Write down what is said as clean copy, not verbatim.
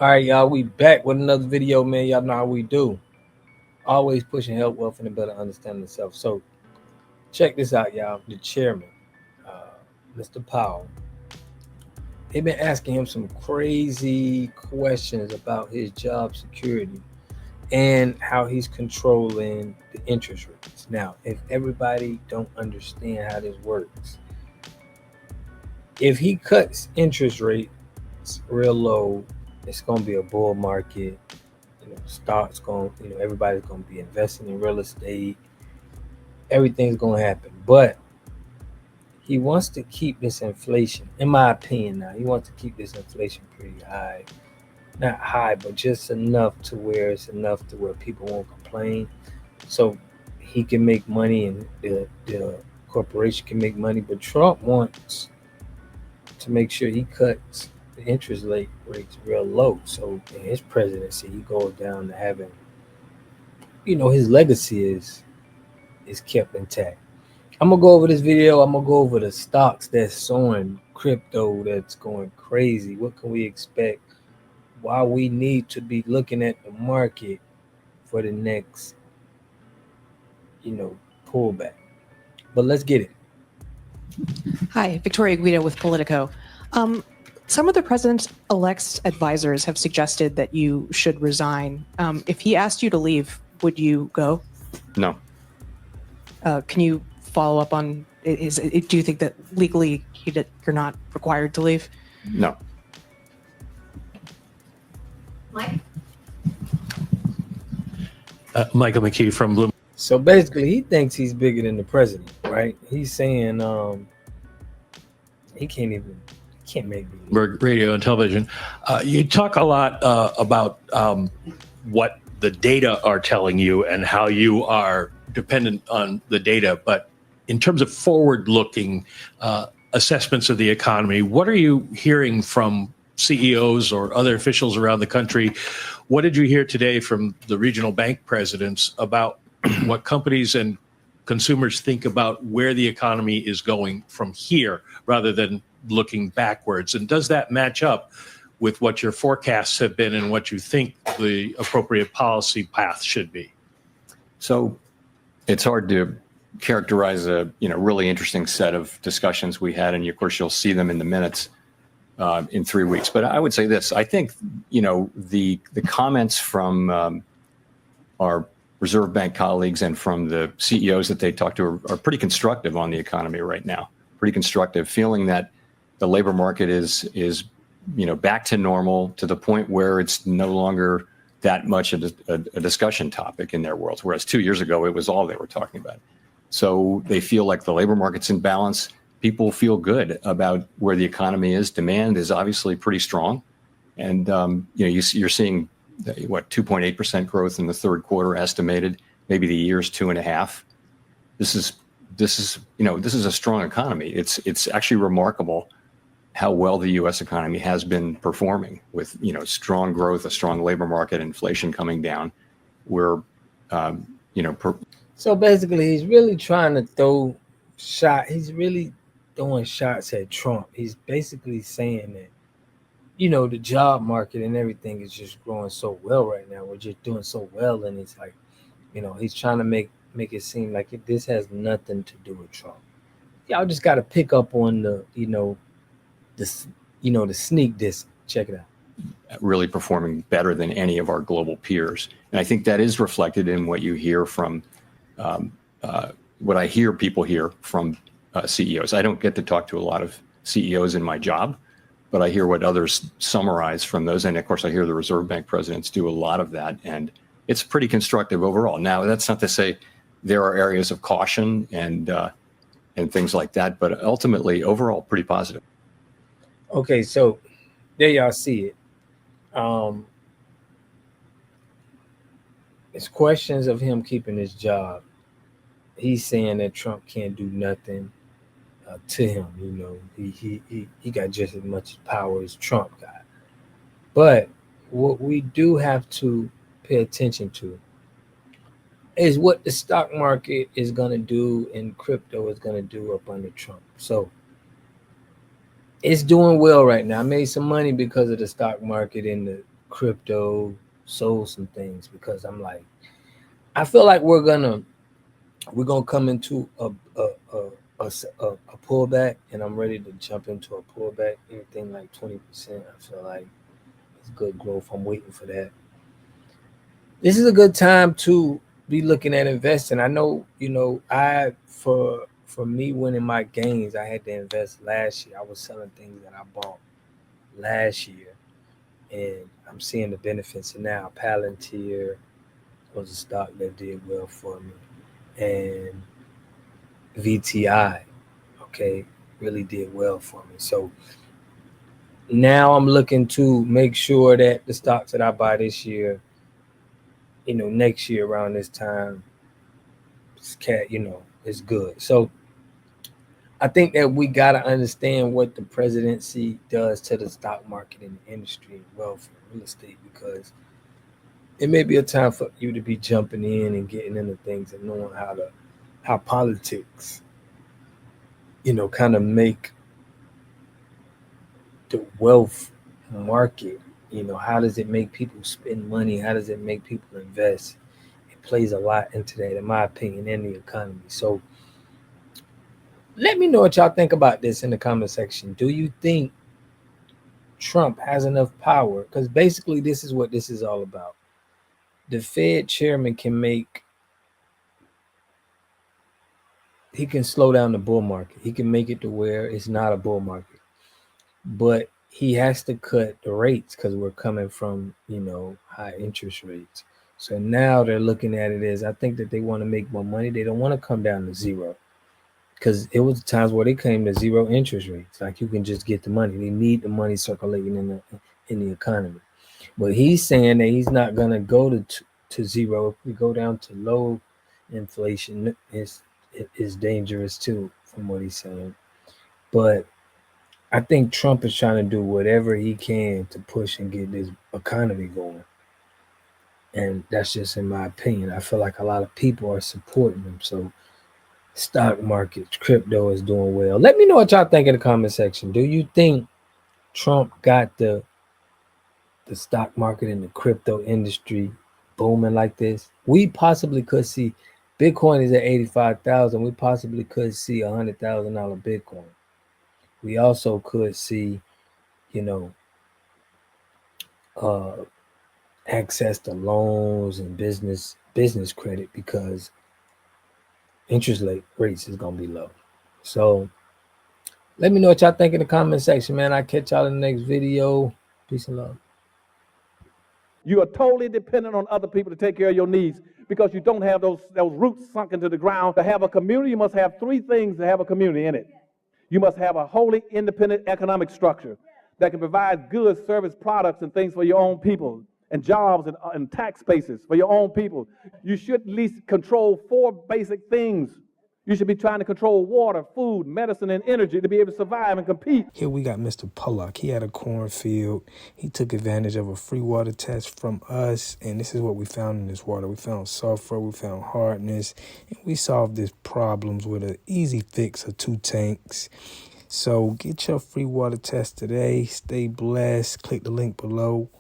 All right, y'all, we back with another video, man. Y'all know how we do. Always pushing health, wealth, and a better understanding of self. So check this out, y'all. The chairman, Mr. Powell, they've been asking him some crazy questions about his job security and how he's controlling the interest rates. Now, if everybody don't understand how this works, if he cuts interest rates real low, it's going to be a bull market. Stocks going, everybody's going to be investing in real estate. Everything's going to happen. But he wants to keep this inflation, in my opinion now, he wants to keep this inflation pretty high. Not high, but just enough to where it's enough to where people won't complain. So he can make money and the corporation can make money. But Trump wants to make sure he cuts the interest rates real low. So in his presidency, he goes down to having, his legacy is kept intact. I'm gonna go over this video. I'm gonna go over the stocks that's soaring, crypto that's going crazy. What can we expect? Why we need to be looking at the market for the next, pullback. But let's get it. Hi, Victoria Guido with Politico. Some of the president-elect's advisors have suggested that you should resign. If he asked you to leave, would you go? No. Can you follow up on, do you think that legally you're not required to leave? No. Mike? Michael McKee from Bloomberg. So basically, he thinks he's bigger than the president, right? He's saying he can't make me leave. Radio and television. You talk a lot about what the data are telling you and how you are dependent on the data. But in terms of forward-looking assessments of the economy, what are you hearing from CEOs or other officials around the country? What did you hear today from the regional bank presidents about what companies and consumers think about where the economy is going from here rather than looking backwards? And does that match up with what your forecasts have been and what you think the appropriate policy path should be? So it's hard to characterize a really interesting set of discussions we had, and of course you'll see them in the minutes in 3 weeks. But I would say this: I think the comments from our Reserve Bank colleagues and from the CEOs that they talk to are pretty constructive on the economy right now. Pretty constructive, feeling that the labor market is back to normal, to the point where it's no longer that much of a discussion topic in their world, whereas 2 years ago it was all they were talking about. So they feel like the labor market's in balance. People feel good about where the economy is. Demand is obviously pretty strong, and you're seeing 2.8% growth in the third quarter estimated. Maybe the year's 2.5%. This is a strong economy. It's actually remarkable how well the U.S. economy has been performing with strong growth, a strong labor market, inflation coming down. We're So basically, he's really trying to throw shot. He's really throwing shots at Trump. He's basically saying that the job market and everything is just growing so well right now. We're just doing so well, and it's like, he's trying to make it seem like this has nothing to do with Trump. Y'all just got to pick up on the sneak diss. Check it out. Really performing better than any of our global peers, and I think that is reflected in what you hear from what I hear people hear from CEOs. I don't get to talk to a lot of CEOs in my job, but I hear what others summarize from those. And of course, I hear the Reserve Bank presidents do a lot of that. And it's pretty constructive overall. Now, that's not to say there are areas of caution and things like that, but ultimately, overall, pretty positive. Okay, so there y'all see it. It's questions of him keeping his job. He's saying that Trump can't do nothing to him. He got just as much power as Trump got. But what we do have to pay attention to is what the stock market is going to do and crypto is going to do up under Trump. So it's doing well right now. I made some money because of the stock market and crypto, sold some things because I'm like, I feel like we're gonna come into a pullback, and I'm ready to jump into a pullback. Anything like 20%, I feel like it's good growth. I'm waiting for that. This is a good time to be looking at investing. I know, I for me winning my gains, I had to invest last year. I was selling things that I bought last year, and I'm seeing the benefits now. Palantir was a stock that did well for me, and VTI, okay, really did well for me. So now I'm looking to make sure that the stocks that I buy this year, next year around this time, it's good. So I think that we got to understand what the presidency does to the stock market and the industry and wealth and real estate, because it may be a time for you to be jumping in and getting into things and knowing how politics, kind of make the wealth market. How does it make people spend money? How does it make people invest? It plays a lot into that, in my opinion, in the economy. So let me know what y'all think about this in the comment section. Do you think Trump has enough power? Because basically, this is what this is all about. The Fed chairman he can slow down the bull market. He can make it to where it's not a bull market. But he has to cut the rates because we're coming from, high interest rates. So now they're looking at it as, I think that they want to make more money. They don't want to come down to zero, because it was times where they came to zero interest rates. Like, you can just get the money. They need the money circulating in the economy. But he's saying that he's not going to go to zero. If we go down to low inflation, it's dangerous too, from what he's saying. But I think Trump is trying to do whatever he can to push and get this economy going. And that's just in my opinion. I feel like a lot of people are supporting him. So stock market, crypto is doing well. Let me know what y'all think in the comment section. Do you think Trump got the stock market and the crypto industry booming like this? We possibly could see Bitcoin is at 85,000. We possibly could see $100,000 Bitcoin. We also could see, uh, access to loans and business credit, because interest rates is gonna be low. So let me know what y'all think in the comment section, man. I'll catch y'all in the next video. Peace and love. You are totally dependent on other people to take care of your needs because you don't have those roots sunk into the ground. To have a community, you must have three things to have a community in it. You must have a wholly independent economic structure that can provide goods, service, products, and things for your own people, and jobs and tax bases for your own people. You should at least control four basic things. You should be trying to control water, food, medicine, and energy to be able to survive and compete. Here we got Mr. Pollock. He had a cornfield. He took advantage of a free water test from us, and this is what we found in this water. We found sulfur, we found hardness, and we solved these problems with an easy fix of 2 tanks. So get your free water test today. Stay blessed. Click the link below.